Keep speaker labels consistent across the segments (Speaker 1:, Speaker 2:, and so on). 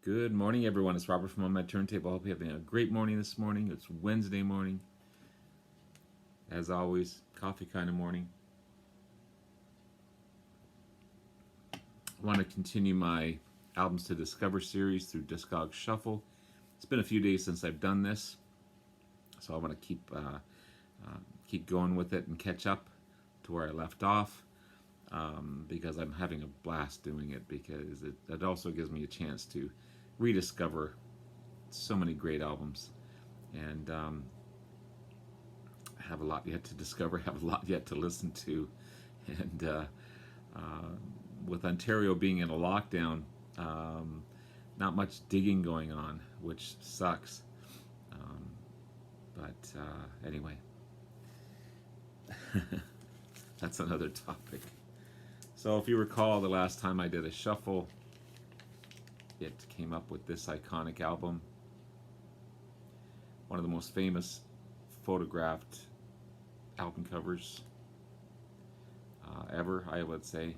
Speaker 1: Good morning, everyone. It's Robert from On My Turntable. I hope you're having a great morning this morning. It's Wednesday morning. As always, coffee kind of morning. I want to continue my Albums to Discover series through Discog Shuffle. It's been a few days since I've done this, so I want to keep going with it and catch up to where I left off, because I'm having a blast doing it, because it also gives me a chance to rediscover so many great albums, and have a lot yet to discover, have a lot yet to listen to, and with Ontario being in a lockdown, not much digging going on, which sucks. But anyway, that's another topic. So if you recall, the last time I did a shuffle, it came up with this iconic album, one of the most famous photographed album covers ever, I would say,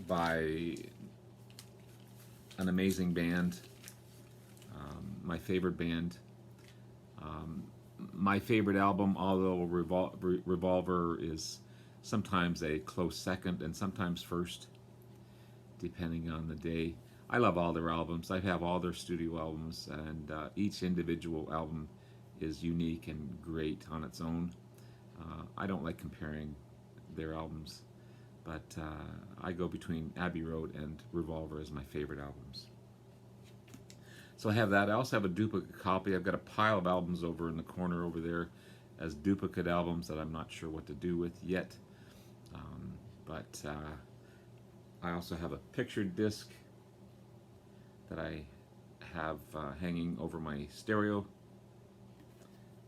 Speaker 1: by an amazing band, my favorite band. My favorite album, although Revolver is sometimes a close second and sometimes first, depending on the day. I love all their albums. I have all their studio albums, and each individual album is unique and great on its own. I don't like comparing their albums, but I go between Abbey Road and Revolver as my favorite albums. So I have that. I also have a duplicate copy. I've got a pile of albums over in the corner over there as duplicate albums that I'm not sure what to do with yet. But I also have a pictured disc that I have hanging over my stereo.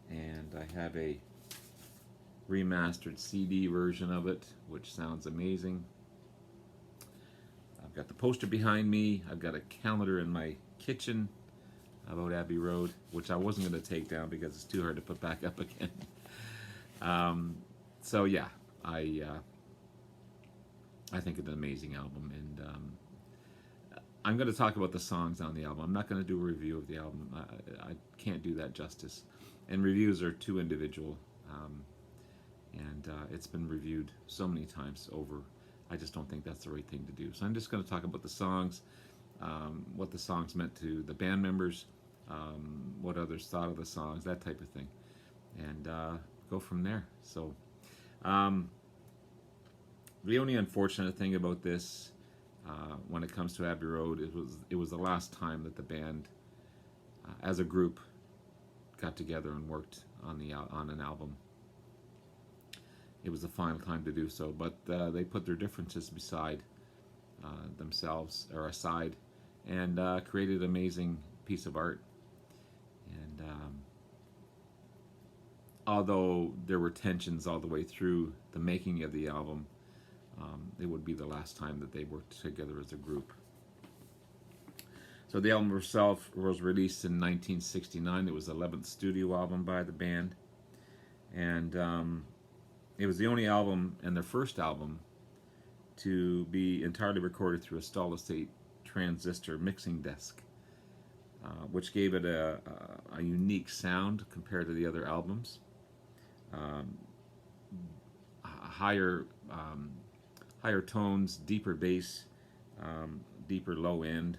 Speaker 1: And I have a remastered CD version of it, which sounds amazing. I've got the poster behind me. I've got a calendar in my kitchen about Abbey Road, which I wasn't going to take down because it's too hard to put back up again. So yeah, I think it's an amazing album, and I'm going to talk about the songs on the album. I'm not going to do a review of the album. I can't do that justice, and reviews are too individual, and it's been reviewed so many times over. I just don't think that's the right thing to do. So I'm just going to talk about the songs, what the songs meant to the band members, what others thought of the songs, that type of thing, and go from there. So the only unfortunate thing about this, when it comes to Abbey Road, it was the last time that the band, as a group, got together and worked on an album. It was the final time to do so, but they put their differences beside themselves, or aside, and created an amazing piece of art. And although there were tensions all the way through the making of the album, it would be the last time that they worked together as a group. So the album itself was released in 1969. It was the 11th studio album by the band, and it was the only album, and their first album, to be entirely recorded through a solid-state transistor mixing desk, which gave it a unique sound compared to the other albums. Higher tones, deeper bass, deeper low end,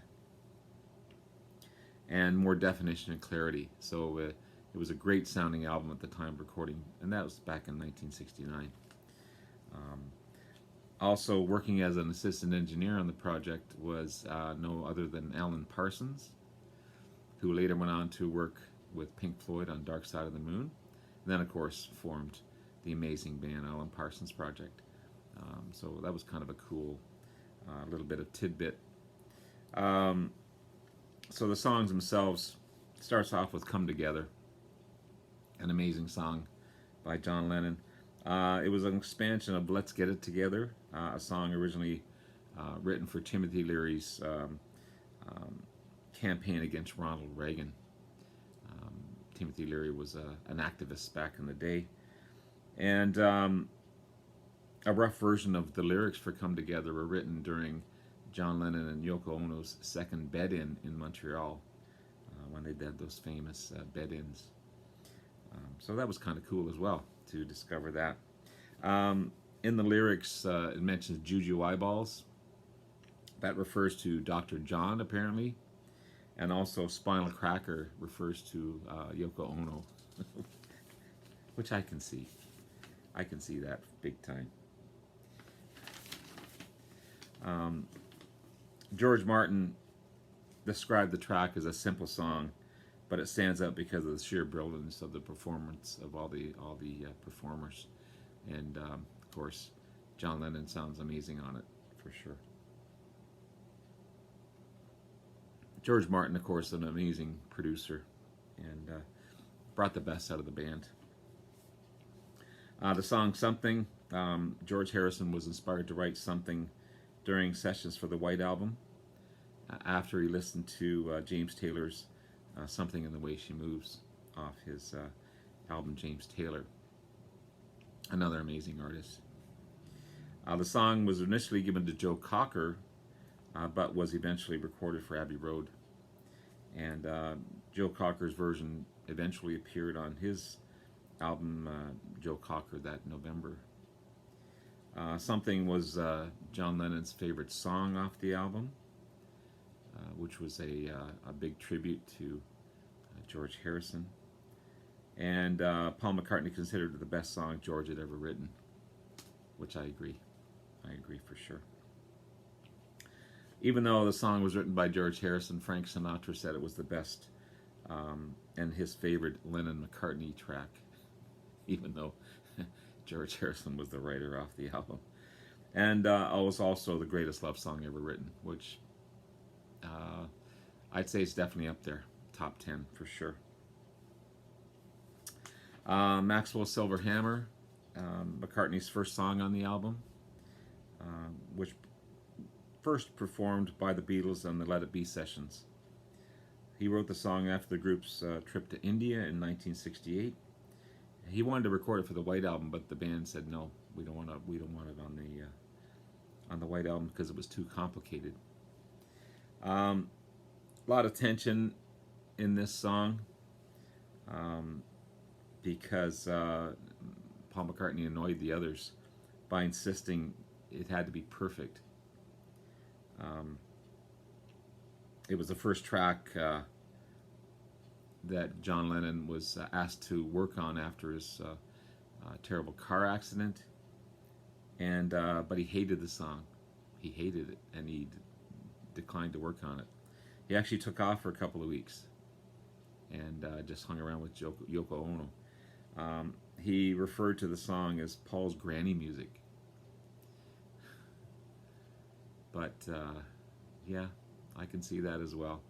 Speaker 1: and more definition and clarity. So it was a great sounding album at the time of recording, and that was back in 1969. Also working as an assistant engineer on the project was no other than Alan Parsons, who later went on to work with Pink Floyd on Dark Side of the Moon, and then of course formed the amazing band Alan Parsons Project. So that was kind of a cool little bit of tidbit. So the songs themselves starts off with "Come Together," an amazing song by John Lennon. It was an expansion of "Let's Get It Together," a song originally written for Timothy Leary's campaign against Ronald Reagan. Timothy Leary was an activist back in the day, and a rough version of the lyrics for "Come Together" were written during John Lennon and Yoko Ono's second bed-in Montreal when they did those famous bed-ins. So that was kind of cool as well to discover that. In the lyrics, it mentions Juju Eyeballs. That refers to Dr. John, apparently. And also Spinal Cracker refers to Yoko Ono, which I can see. I can see that big time. George Martin described the track as a simple song, but it stands out because of the sheer brilliance of the performance of all the performers, and of course, John Lennon sounds amazing on it for sure. George Martin, of course, an amazing producer, and brought the best out of the band. The song "Something," George Harrison was inspired to write "Something" during sessions for the White Album, after he listened to James Taylor's "Something in the Way She Moves" off his album James Taylor, another amazing artist. The song was initially given to Joe Cocker, but was eventually recorded for Abbey Road. And Joe Cocker's version eventually appeared on his album, Joe Cocker, that November. Something was John Lennon's favorite song off the album, which was a big tribute to George Harrison. And Paul McCartney considered it the best song George had ever written, which I agree. I agree for sure. Even though the song was written by George Harrison, Frank Sinatra said it was the best and his favorite Lennon-McCartney track, even though George Harrison was the writer off the album. And it was also the greatest love song ever written, which I'd say it's definitely up there, top 10 for sure. Maxwell's Silver Hammer, McCartney's first song on the album, which first performed by the Beatles on the Let It Be sessions. He wrote the song after the group's trip to India in 1968. He wanted to record it for the White Album, but the band said no, we don't want it on the White Album because it was too complicated. A lot of tension in this song because Paul McCartney annoyed the others by insisting it had to be perfect. It was the first track that John Lennon was asked to work on after his terrible car accident, and but he hated the song. He hated it, and he declined to work on it. He actually took off for a couple of weeks and just hung around with Yoko Ono. He referred to the song as Paul's granny music. But yeah, I can see that as well.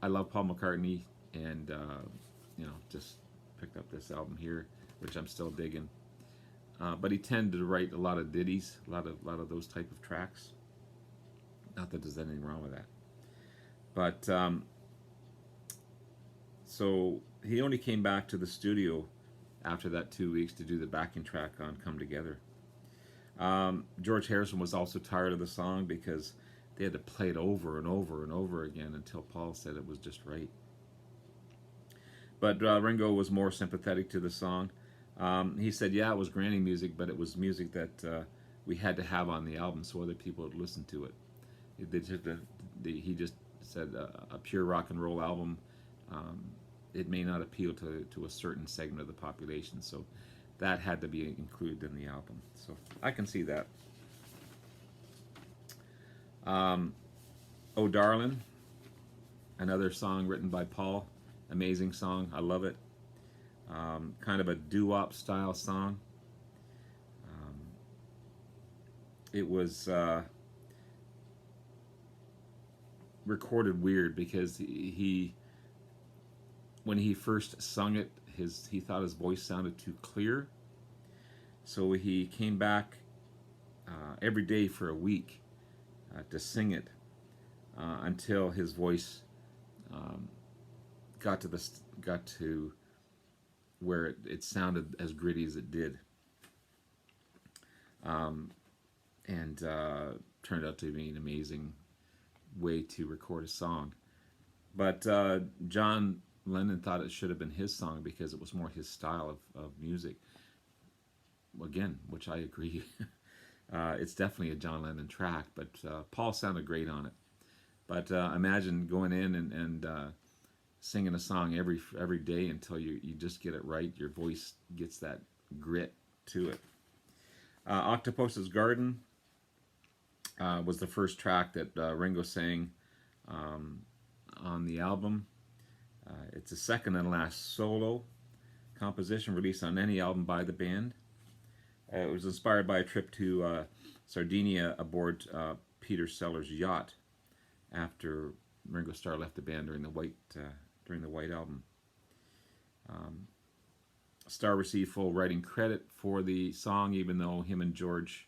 Speaker 1: I love Paul McCartney, and just picked up this album here, which I'm still digging. But he tended to write a lot of ditties, a lot of those type of tracks. Not that there's anything wrong with that. But so he only came back to the studio after that 2 weeks to do the backing track on "Come Together." George Harrison was also tired of the song because they had to play it over and over and over again until Paul said it was just right. But Ringo was more sympathetic to the song. He said, yeah, it was granny music, but it was music that we had to have on the album so other people would listen to it. He just said a pure rock and roll album, it may not appeal to a certain segment of the population, so that had to be included in the album. So I can see that. "Oh Darlin'," another song written by Paul. Amazing song. I love it. Kind of a doo-wop style song. It was recorded weird because he when he first sung it, he thought his voice sounded too clear. So he came back every day for a week to sing it until his voice got to where it sounded as gritty as it did. and turned out to be an amazing way to record a song. But John Lennon thought it should have been his song because it was more his style of music. Again, which I agree. It's definitely a John Lennon track, but Paul sounded great on it. But imagine going in and singing a song every day until you just get it right. Your voice gets that grit to it. Octopus's Garden was the first track that Ringo sang um, on the album. It's the second and last solo composition released on any album by the band. It was inspired by a trip to Sardinia aboard Peter Sellers' yacht after Ringo Starr left the band during the White Album. Um, Starr received full writing credit for the song, even though him and George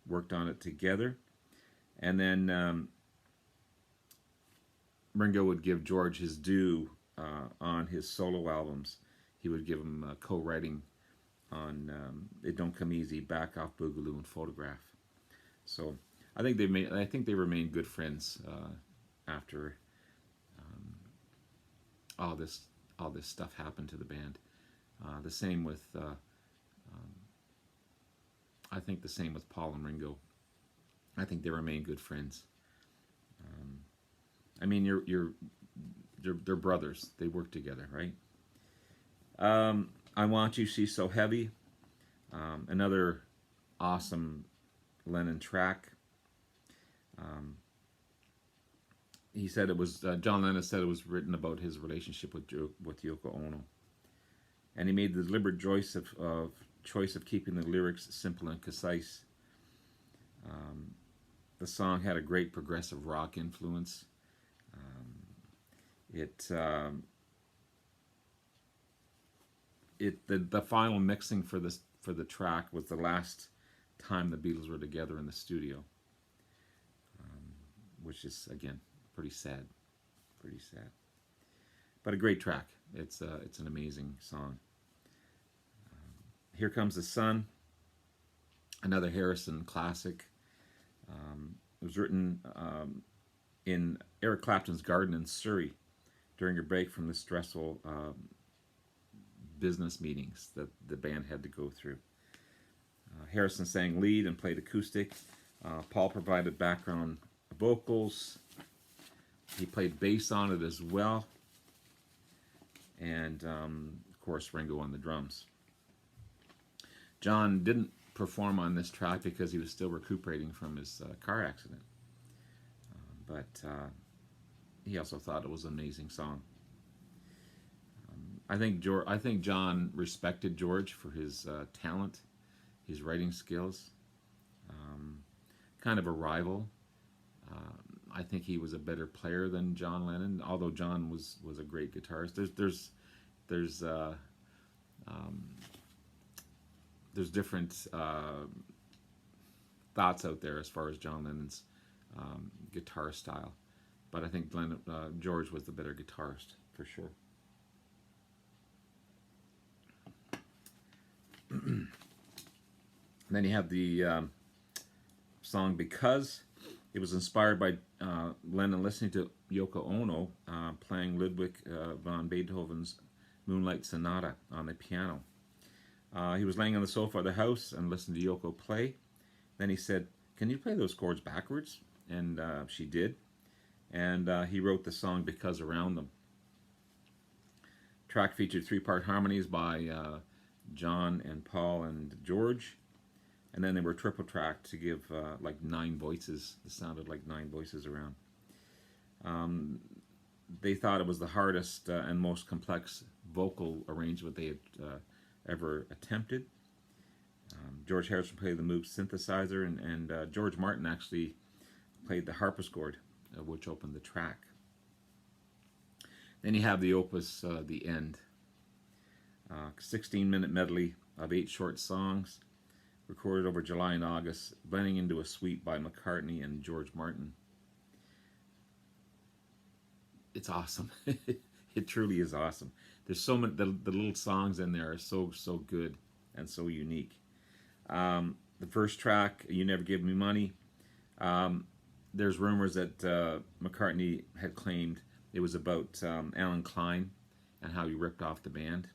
Speaker 1: worked on it together. And then Ringo would give George his due on his solo albums. He would give him co-writing on "It Don't Come Easy," "Back Off Boogaloo," and "Photograph." So I think they remained good friends after um, all this all this stuff happened to the band. The same with I think the same with Paul and Ringo. I think they remain good friends. Um, I mean, they're brothers. They work together, right? I Want You, She's So Heavy. Another awesome Lennon track. Um, he said it was John Lennon said it was written about his relationship with Yoko Ono, and he made the deliberate choice of keeping the lyrics simple and concise. Um, the song had a great progressive rock influence. Um, it the final mixing for the track was the last time the Beatles were together in the studio, which is again pretty sad, but a great track. It's an amazing song. Here Comes the Sun, another Harrison classic. It was written in Eric Clapton's garden in Surrey during a break from the stressful business meetings that the band had to go through. Harrison sang lead and played acoustic. Paul provided background vocals. He played bass on it as well. And, of course, Ringo on the drums. John didn't perform on this track because he was still recuperating from his car accident. But he also thought it was an amazing song. I think John respected George for his talent, his writing skills. Kind of a rival. I think he was a better player than John Lennon, although John was a great guitarist. There's different thoughts out there as far as John Lennon's guitar style, but I think George was the better guitarist for sure. Then you have the song "Because." It was inspired by Lennon listening to Yoko Ono playing Ludwig van Beethoven's Moonlight Sonata on the piano. He was laying on the sofa of the house and listened to Yoko play. Then he said, "Can you play those chords backwards?" And she did. And he wrote the song "Because" around them. Track featured three-part harmonies by John and Paul and George. And then they were triple tracked to give like 9 voices. It sounded like 9 voices around. They thought it was the hardest and most complex vocal arrangement they had ever attempted. George Harrison played the Moog synthesizer, and George Martin actually played the harpsichord, which opened the track. Then you have the opus, The End. 16-minute medley of 8 short songs, recorded over July and August, blending into a suite by McCartney and George Martin. It's awesome. It truly is awesome. There's so many. The little songs in there are so good and so unique. the first track, "You Never Give Me Money." Um, there's rumors that McCartney had claimed it was about Alan Klein and how he ripped off the band.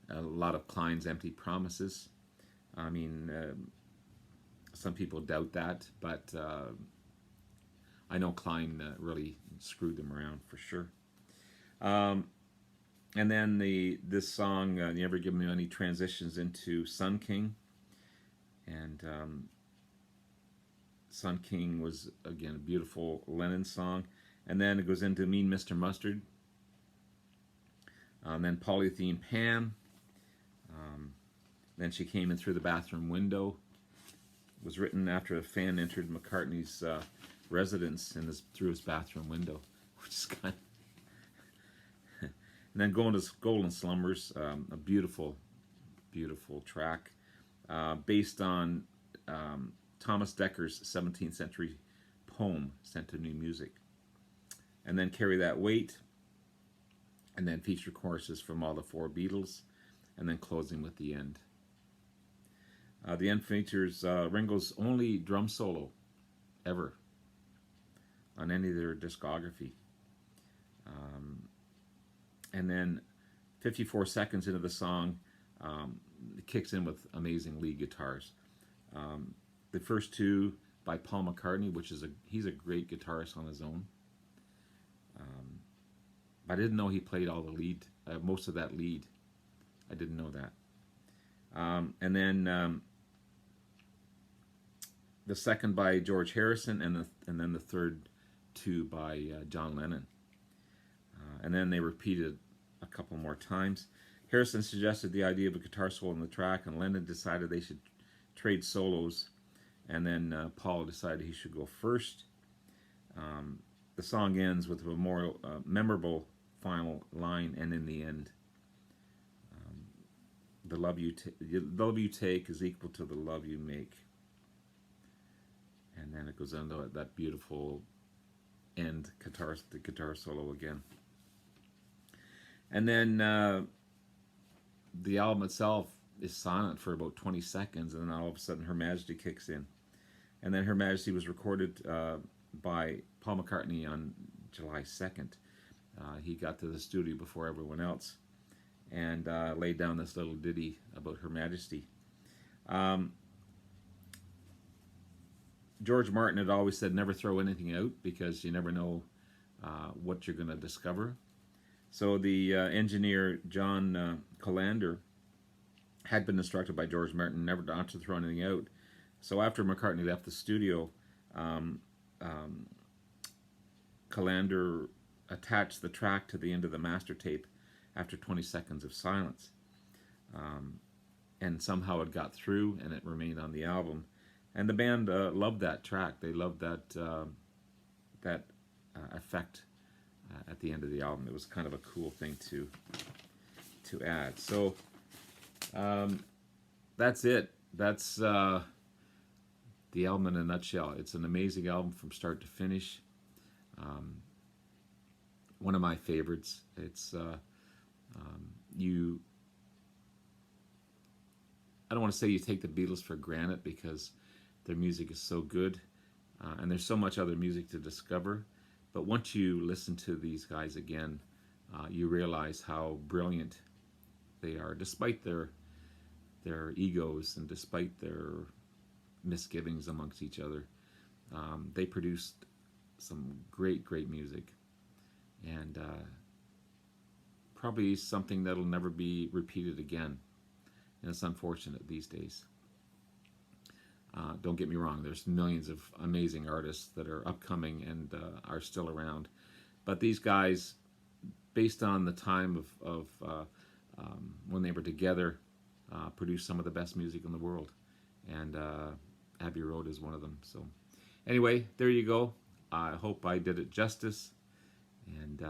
Speaker 1: A lot of Klein's empty promises. I mean, some people doubt that, but I know Klein really screwed them around for sure. Um, and then this song, "You Never Give Me Money," transitions into "Sun King," and "Sun King" was again a beautiful Lennon song, and then it goes into "Mean Mr. Mustard," then "Polythene Pam." Then "She Came In Through the Bathroom Window" was written after a fan entered McCartney's residence through his bathroom window, which is kind of. And then "Going to Golden Slumbers," a beautiful, beautiful track, based on Thomas Decker's 17th century poem sent to New Music. And then "Carry That Weight," and then feature choruses from all the four Beatles, and then closing with "The End." The end features Ringo's only drum solo ever on any of their discography. And then 54 seconds into the song, it kicks in with amazing lead guitars. The first two by Paul McCartney, he's a great guitarist on his own. I didn't know he played all the lead, most of that lead. I didn't know that. And then the second by George Harrison, and then the third two by John Lennon. And then they repeated a couple more times. Harrison suggested the idea of a guitar solo on the track, and Lennon decided they should trade solos, and then Paul decided he should go first. The song ends with a more memorable final line, "And in the end, the love you take is equal to the love you make." And then it goes into that beautiful end the guitar solo again. And then the album itself is silent for about 20 seconds, and then all of a sudden Her Majesty kicks in. And then Her Majesty was recorded by Paul McCartney on July 2nd. He got to the studio before everyone else, and laid down this little ditty about Her Majesty. George Martin had always said never throw anything out, because you never know what you're going to discover. So the engineer, John Colander, had been instructed by George Martin never not to throw anything out. So after McCartney left the studio, Colander attached the track to the end of the master tape after 20 seconds of silence. And somehow it got through, and it remained on the album. And the band loved that track. They loved that effect at the end of the album. It was kind of a cool thing to add. So that's it. That's the album in a nutshell. It's an amazing album from start to finish. One of my favorites. It's I don't want to say you take the Beatles for granted, because their music is so good, and there's so much other music to discover. But once you listen to these guys again, you realize how brilliant they are, despite their egos and despite their misgivings amongst each other. They produced some great music, and probably something that'll never be repeated again. And it's unfortunate these days. Don't get me wrong, there's millions of amazing artists that are upcoming and are still around. But these guys, based on the time of when they were together, produced some of the best music in the world. And Abbey Road is one of them. So anyway, there you go. I hope I did it justice. And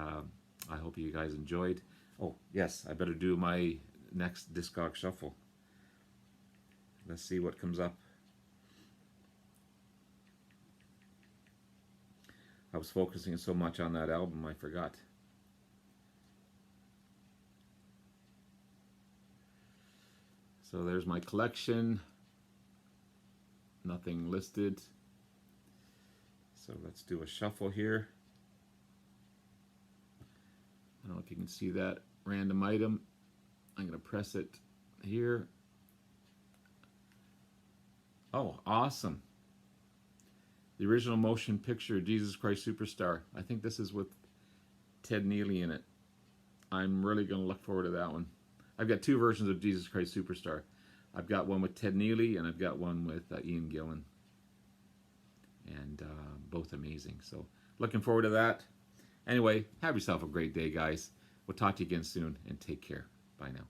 Speaker 1: I hope you guys enjoyed. Oh, yes, I better do my next Discog Shuffle. Let's see what comes up. I was focusing so much on that album, I forgot. So there's my collection. Nothing listed. So let's do a shuffle here. I don't know if you can see that random item. I'm going to press it here. Oh, awesome. The original motion picture, Jesus Christ Superstar. I think this is with Ted Neely in it. I'm really going to look forward to that one. I've got two versions of Jesus Christ Superstar. I've got one with Ted Neely, and I've got one with Ian Gillan. And both amazing. So looking forward to that. Anyway, have yourself a great day, guys. We'll talk to you again soon, and take care. Bye now.